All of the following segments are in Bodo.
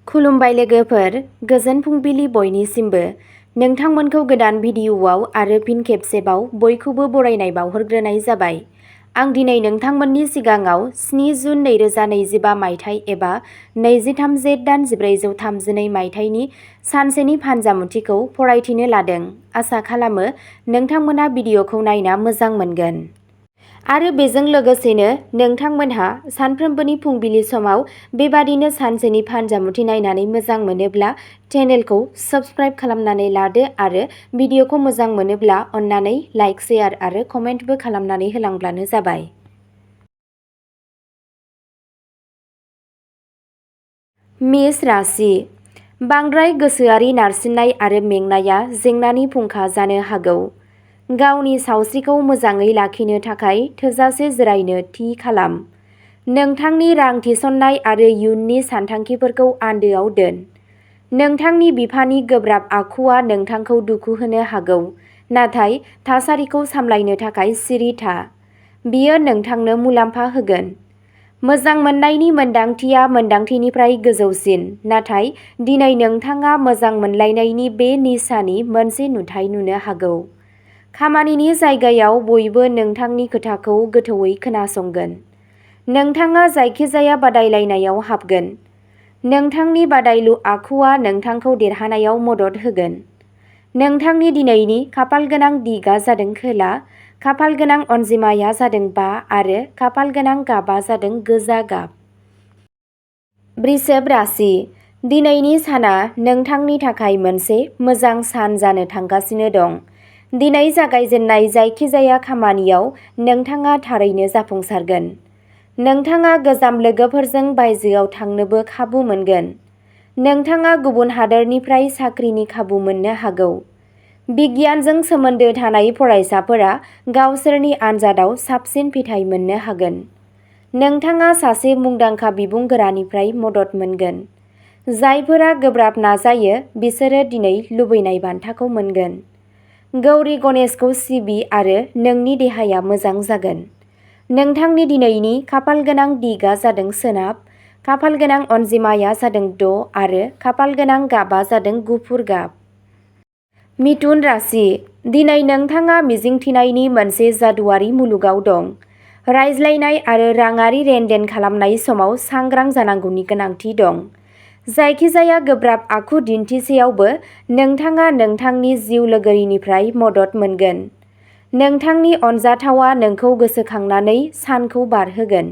खुलुमबाय लोगोफोर, गोजोन फुंबिलि बयनिसिमबो। नोंथांमोनखौ गोदान भिडिअ'आव आरो फिन खेबसेबाव बयखौबो बरायनाय बावहरग्रोनाय जाबाय। आं दिनै नोंथांमोननि सिगाङाव 7 जुन 2025 मायथाइ एबा 23 जेठ दान 1432 मायथाइनि सानसेनि फानजामुथिखौ फरायथिनो लादों। आसा खालामो नोंथांमोना भिडिअ'खौ नायना मोजां मोनगोन। आरो बेजों लोगोसेनो नोंथांमोनहा सानफ्रोमबोनि फुंबिलि समाव बेबादिनो सानसेनि फानजामुथि नायनानै मोजां मोनोब्ला चेनेलखौ साबस्क्राइब खालामनानै लादो आरो भिडिअ'खौ मोजां मोनोब्ला अन्नानै लाइक, शेयार आरो कमेन्टबो खालामनानै होलांब्लानो जाबाय। मेष राशि। बांद्राय गोसोआरि नारसिननाय आरो मेंनाया जेंनानि फुंखा जानो हागौ। गावनि सावस्रिखौ मोजाङै लाखिनो थाखाय थोजासे जिरायनो थि खालाम। नोंथांनि रां थिसननाय आरो इयुननि सानथांखिफोरखौ आन्दोआव दोन। नोंथांनि बिफानि गोब्राब आखुआ नोंथांखौ दुखु होनो हागौ, नाथाय थासारिखौ सामलायनो थाखाय सिरि था। बियो नोंथांनो मुलाम्फा होगोन। मोजां मोननायनि मोन्दांथिया मोन्दांथिनिफ्राय गोजौसिन, नाथाय दिनै नोंथाङा मोजां मोनलायनायनि बे निसानि मोनसे नुथाय नुनो हागौ। खामानिनि जायगायाव बयबो नोंथांनि खोथाखौ गोथौवै खोनासंगोन। नोंथाङा जायखिजाया बादायलायनायाव हाबगोन। नोंथांनि बादायलु आखुआ नोंथांखौ देरहानायाव मदद होगोन। नोंथांनि दिनैनि खाफालगोनां दिगआ जादों खोला, खाफालगोनां अनजिमाया जादों 5 आरो खाफालगोनां गाबआ जादों गोजा गाब। वृषभ राशि। दिनैनि साना नोंथांनि थाखाय मोनसे मोजां सान जानो थांगासिनो दं। दिनै जागायजेननाय जायखिजाया खामानियाव नोंथाङा थारैनो जाफुंसारगोन। नोंथाङा गोजाम लोगोफोरजों बायजोआव थांनोबो खाबु मोनगोन। नोंथाङा गुबुन हादोरनिफ्राय साख्रिनि खाबु मोननो हागौ। बिगियानजों सोमोन्दो थानाय फरायसाफोरा गावसोरनि आनजादआव साबसिन फिथाय मोननो हागोन। नोंथाङा सासे मुंदांखा बिबुंगोरानिफ्राय मदद मोनगोन। जायफोरा गोब्राब नाजायो बिसोरो दिनै लुबैनाय बान्थाखौ मोनगोन। गौरी गणेशखौ सिबि आरो नोंनि देहाया मोजां जागोन। नोंथांनि दिनैनि खाफालगोनां दिगआ जादों सोनाब, खाफालगोनां अनजिमाया जादों 6 आरो खाफालगोनां गाबआ जादों गुफुर गाब। मिथुन राशि। दिनै नोंथाङा मिजिंथिनायनि मोनसे जादुआरि मुलुगाव दं। रायज्लायनाय आरो राङारि लेनदेन खालामनाय समाव सांग्रां जानांगौनि गोनांथि दं। जायखिजाया गोब्राब आखु दिन्थिसेयावबो नोंथाङा नोंथांनि जिउ लोगोरिनिफ्राय मदद मोनगोन। नोंथांनि अनजाथावआ नोंखौ गोसोखांनानै सानखौ बारहोगोन।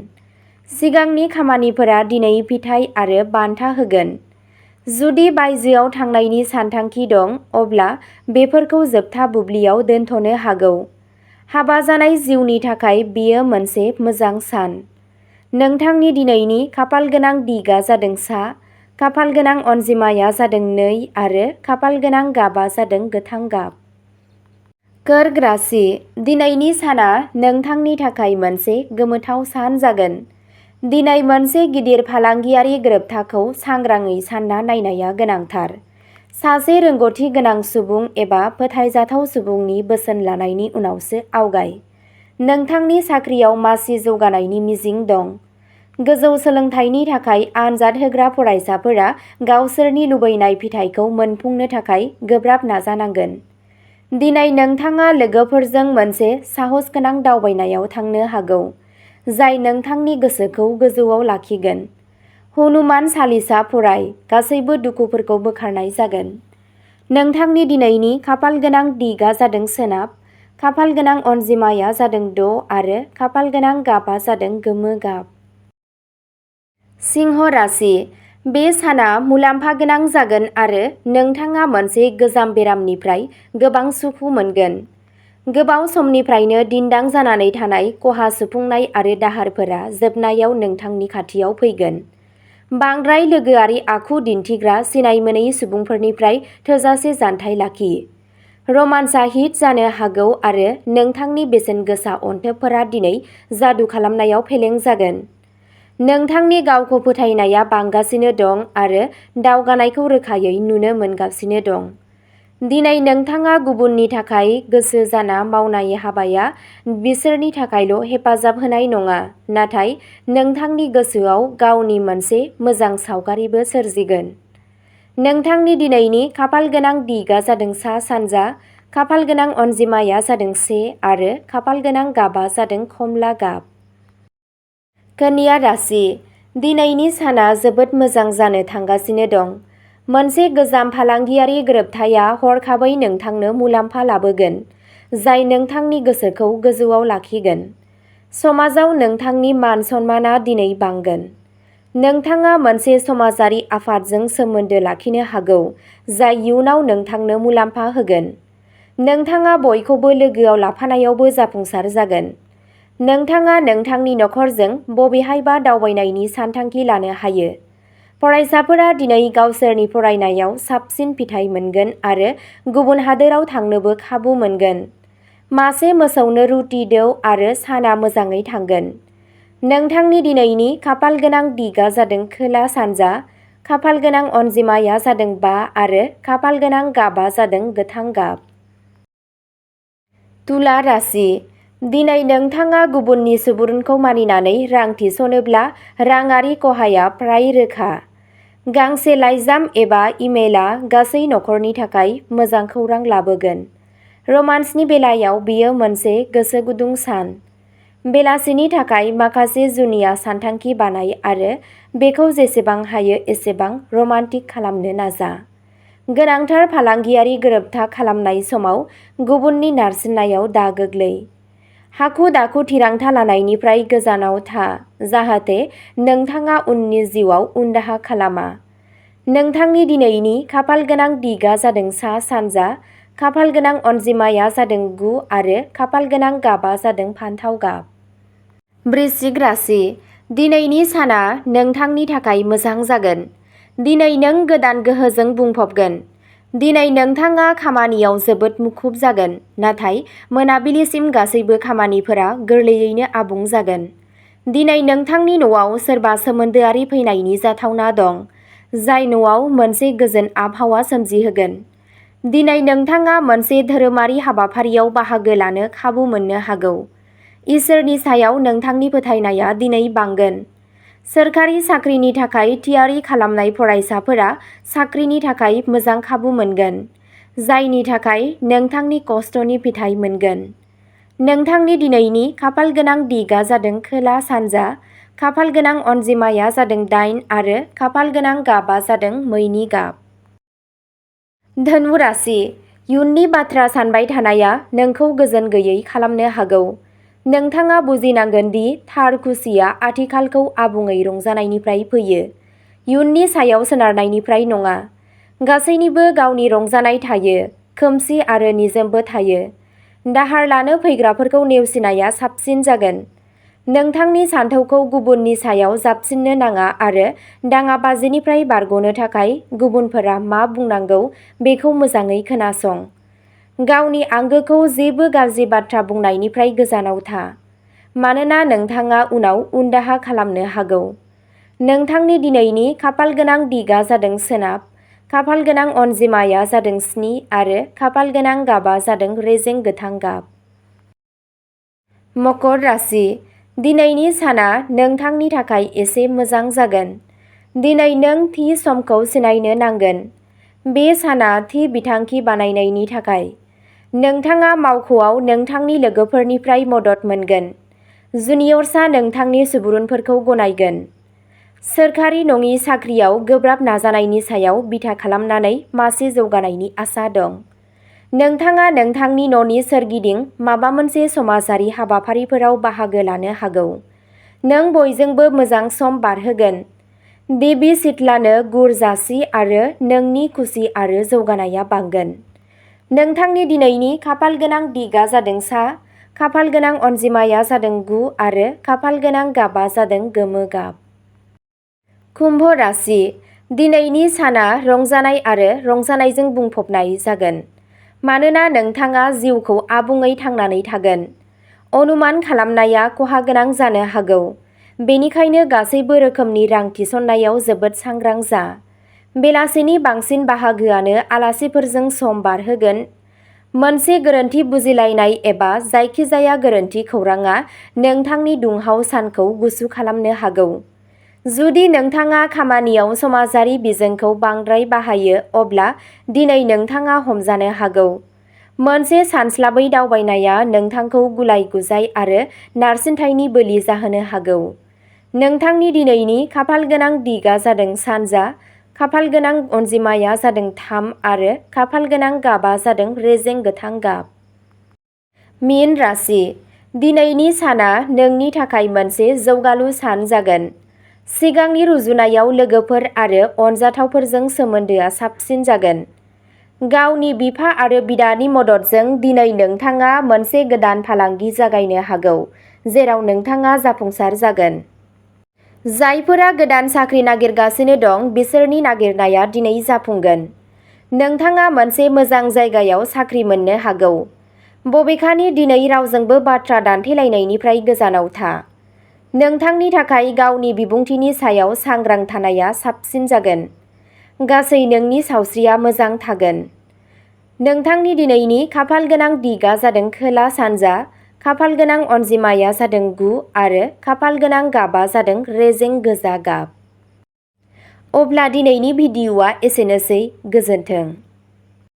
सिगांनि खामानिफोरा दिनै फिथाय आरो बान्था होगोन। जुदि बायजोआव थांनायनि सानथांखि दं, अब्ला बेफोरखौ जोबथा बुब्लियाव दोनथ'नो हागौ। हाबा जानाय जिउनि थाखाय बेयो मोनसे मोजां सान। नोंथांनि दिनैनि खाफालगोनां दिगआ जादों सा, खाफालगोनां अनजिमाया जादों 2 आरो खाफालगोनां गाबआ जादों गोथां गाब। कर्क राशि। दिनैनि साना नोंथांनि थाखाय मोनसे गोमोथाव सान जागोन। दिनै मोनसे गिदिर फालांगियारि गोरोबथाखौ सांग्राङै सानना नायनाया गोनांथार। सासे रोंग'थि गोनां सुबुं एबा फोथायजाथाव सुबुंनि बोसोन लानायनि उनावसो आवगाय। नोंथांनि साख्रियाव मासि जौगानायनि मिजिं दं। गोजौ सोलोंथाइनि थाखाय आनजाद होग्रा फरायसाफोरा गावसोरनि लुबैनाय फिथायखौ मोनफुंनो थाखाय गोब्राब नाजानांगोन। दिनै नोंथाङा लोगोफोरजों मोनसे साहसगोनां दावबायनायाव थांनो हागौ, जाय नोंथांनि गोसोखौ गोजौआव लाखिगोन। हनुमान चालिसा फराय, गासैबो दुखुफोरखौ बोखारनाय जागोन। नोंथांनि दिनैनि खाफालगोनां दिगआ जादों सोनाब, खाफालगोनां अनजिमाया जादों 6 आरो खाफालगोनां गाबआ जादों गोमो गाब। सिंह राशि। बे साना मुलाम्फा गोनां जागोन आरो नोंथाङा मोनसे गोजाम बेरामनिफ्राय गोबां सुखु मोनगोन। गोबाव समनिफ्रायनो दिन्दां जानानै थानाय खहा सुफुंनाय आरो दाहारफोरा जोबनायाव नोंथांनि खाथियाव फैगोन। बांद्राय लोगोआरि आखु दिन्थिग्रा सिनायमोनै सुबुंफोरनिफ्राय थोजासे जानथाय लाखि। रमान्सआ हिट जानो हागौ आरो नोंथांनि बेसेन गोसा अनथोबफोरा दिनै जादु खालामनायाव फेलें जागोन। नोंथांनि गावखौ फोथायनाया बांगासिनो दं आरो दावगानायखौ रोखायै नुनो मोनगासिनो दं। दिनै नोंथाङा गुबुननि थाखाय गोसो जाना मावनाय हाबाया बिसोरनि थाखायल' हेफाजाब होनाय नङा, नाथाय नोंथांनि गोसोआव गावनि मोनसे मोजां सावगारिबो सोरजिगोन। नोंथांनि दिनैनि खाफाल गोनां दिगा जादों सा सानजा, खाफाल गोनां अनजिमाया जादों 1 आरो खाफाल गोनां गाबा जादों खमला गाब। कन्या राशि, दिनैनि साना जोबोद मोजां जानो थांगासिनो दं। मोनसे गोजाम फालांगियारि गोरोबथाया हरखाबै नोंथांनो मुलाम्फा लाबोगोन, जाय नोंथांनि गोसोखौ गोजौआव लाखिगोन। समाजाव नोंथांनि मान सन्मानआ दिनै बांगोन। नोंथाङा मोनसे समाजारि आफादजों सोमोन्दो लाखिनो हागौ, जाय इयुनाव नोंथांनो मुलाम्फा होगोन। नोंथाङा बयखौबो लोगोआव लाफानायावबो जाफुंसार जागोन। नोंथाङा नोंथांनि नखरजों बबेहायबा दावबायनायनि सानथांखि लानो हायो। फरायसाफोरा दिनै गावसोरनि फरायनायाव साबसिन फिथाइ मोनगोन आरो गुबुन हादोराव थांनोबो खाबु मोनगोन। मासे मोसौनो रुटि दौ आरो साना मोजाङै थांगोन। नोंथांनि दिनैनि खाफाल गोनां दिगा जादों खोला सानजा, खाफाल गोनां अनजिमाया जादों 5 आरो खाफाल गोनां गाबा जादों गोथां गाब। तुला राशि, दिनै नोंथाङा गुबुननि सुबुरुनखौ मानिनानै रां थिसनोब्ला राङारि खहाया फ्राय रोखा। गांसे लाइजाम एबा इमेलआ गासै नखरनि थाखाय मोजां खौरां लाबोगोन। रमान्सनि बेलायाव बेयो मोनसे गोसो गुदुं सान। बेलासिनि थाखाय माखासे जुनिया सानथांखि बानाय आरो बेखौ जेसेबां हायो एसेबां रमान्टिक खालामनो नाजा। गोनांथार फालांगियारि गोरोबथा खालामनाय समाव गुबुननि नारसिननायाव दागोग्लै। हाखु-दाखु थिरांथा लानायनिफ्राय गोजानाव था जाहाथे नोंथाङा उननि जिउआव उनदाहा खालामा। नोंथांनि दिनैनि खाफाल गोनां दिगा जादों सा सानजा, खाफाल गोनां अनजिमाया जादों 9 आरो खाफाल गोनां गाबा जादों फान्थाव गाब। वृश्चिक राशि, दिनैनि साना नोंथांनि थाखाय मोजां जागोन। दिनै नों गोदान गोहोजों बुंफबगोन। दिनै नोंथाङा खामानियाव जोबोद मुखुब जागोन, नाथाय मोनाबिलिसिम गासैबो खामानिफोरा गोरलैयैनो आबुं जागोन। दिनै नोंथांनि न'आव सोरबा सोमोन्दोआरि फैनायनि जाथावना दं, जाय न'आव मोनसे गोजोन आबहावा सोमजिहोगोन। दिनै नोंथाङा मोनसे धोरोमारि हाबाफारियाव बाहागो लानो खाबु मोननो हागौ। इसोरनि सायाव नोंथांनि फोथायनाया दिनै बांगोन। सोरखारि साख्रिनि थाखाय थियारि खालामनाय फरायसाफोरा साख्रिनि थाखाय मोजां खाबु मोनगोन, जायनि थाखाय नोंथांनि खस्थ'नि फिथाइ मोनगोन। नोंथांनि दिनैनि खाफाल गोनां दिगा जादों खोला सानजा, खाफाल गोनां अनजिमाया जादों 8 आरो खाफाल गोनां गाबा जादों मैनि गाब। धनु राशि, इयुननि बाथ्रा सानबाय थानाया नोंखौ गोजोन गैयै खालामनो हागौ। नोंथाङा बुजिनांगोन दि थार खुसिया आथिखालखौ आबुङै रंजानायनिफ्राय फैयो, इयुननि सायाव सोनारनायनिफ्राय नङा। गासैनिबो गावनि रंजानाय थायो, खोमसि आरो निजोमबो थायो। दाहार लानो फैग्राफोरखौ नेवसिनाया साबसिन जागोन। नोंथांनि सानथौखौ गुबुननि सायाव जाबसिननो नाङा आरो दाङाबाजिनिफ्राय बारग'नो थाखाय गुबुनफोरा मा बुंनांगौ बेखौ मोजाङै खोनासं। गावनि आंगोखौ जेबो गाज्रि बाथ्रा बुंनायनिफ्राय गोजानाव था, मानोना नोंथाङा उनाव उनदाहा खालामनो हागौ। नोंथांनि दिनैनि खाफाल गोनां दिगा जादों सोनाब, खाफाल गोनां अनजिमाया जादों 7 आरो खाफाल गोनां गाबा जादों रेजें गोथां गाब। मकर राशि, दिनैनि साना नोंथांनि थाखाय एसे मोजां जागोन। दिनै नों थि समखौ सिनायनो नांगोन। बे साना थि बिथांखि बानायनायनि थाखाय। नोंथाङा मावख'आव नोंथांनि लोगोफोरनिफ्राय मदद मोनगोन। जुनियरसा नोंथांनि सुबुरुनफोरखौ गनायगोन। सोरखारि नङि साख्रियाव गोब्राब नाजानायनि सायाव बिथा खालामनानै मासे जौगानायनि आसा दं। नोंथाङा नोंथांनि न'नि सोरगिदिं माबा मोनसे समाजारि हाबाफारिफोराव बाहागो लानो हागौ। नों बयजोंबो मोजां सम बारहोगोन। देबि सितलानो गुर जासि आरो नोंनि खुसि आरो जौगानाया बांगोन। नोंथांनि दिनैनि खाफाल गोनां दिगा जादों सा, खाफाल गोनां अनजिमाया जादों 9 आरो खाफाल गोनां गाबा जादों गोमो गाब। कुम्भ राशि, दिनैनि साना रंजानाय आरो रंजानायजों बुंफबनाय जागोन, मानोना नोंथाङा जिउखौ आबुङै थांनानै थागोन। अनुमान खालामनाया खहा गोनां जानो हागौ, बेनिखायनो गासैबो रोखोमनि रां थिसननायाव जोबोद सांग्रां जा। बेलासिनि बांसिन बाहागोआनो आलासिफोरजों सम बारहोगोन। मोनसे गोरोन्थि बुजिलायनाय एबा जायखिजाया गोरोन्थि खौरांआ नोंथांनि दुंहाव सानखौ गुसु खालामनो हागौ। जुदि नोंथाङा खामानियाव समाजारि बिजोंखौ बांद्राय बाहायो अब्ला दिनै नोंथाङा हमजानो हागौ। मोनसे सानस्लाबै दावबायनाया नोंथांखौ गुलाय-गुजाय आरो नारसिनथायनि बोलि जाहोनो हागौ। नोंथांनि दिनैनि खाफालगोनां दिगआ जादों सानजा, खाफालगोनां अनजिमाया जादों 3 आरो खाफालगोनां गाबआ जादों रेजें गोथां गाब। मीन राशि। दिनैनि साना नोंनि थाखाय मोनसे जौगालु सान जागोन। सिगांनि रुजुनायाव लोगोफोर आरो अनजाथावफोरजों सोमोन्दोआ साबसिन जागोन। गावनि बिफा आरो बिदानि मददजों दिनै नोंथाङा मोनसे गोदान फालांगि जागायनो हागौ, जेराव नोंथाङा जाफुंसार जागोन। जायफोरा गोदान साख्रि नागिरगासिनो दं बिसोरनि नागिरनाया दिनै जाफुंगोन। नोंथाङा मोनसे मोजां जायगायाव साख्रि मोननो हागौ। बबेखानि दिनै रावजोंबो बाथ्रा दान्थेलायनायनिफ्राय गोजानाव था। नोंथांनि थाखाय गावनि बिबुंथिनि सायाव सांग्रां थानाया साबसिन जागोन। गासै नोंनि सावस्रिया मोजां थागोन। नोंथांनि दिनैनि खाफालगोनां दिगआ जादों खोला-सानजा, खाफालगोनां अनजिमाया जादों 9 आरो खाफालगोनां गाबआ जादों रेजें गोजा गाब। अब्ला दिनैनि भिडिअ'आ एसेनोसै। गोजोन्थों।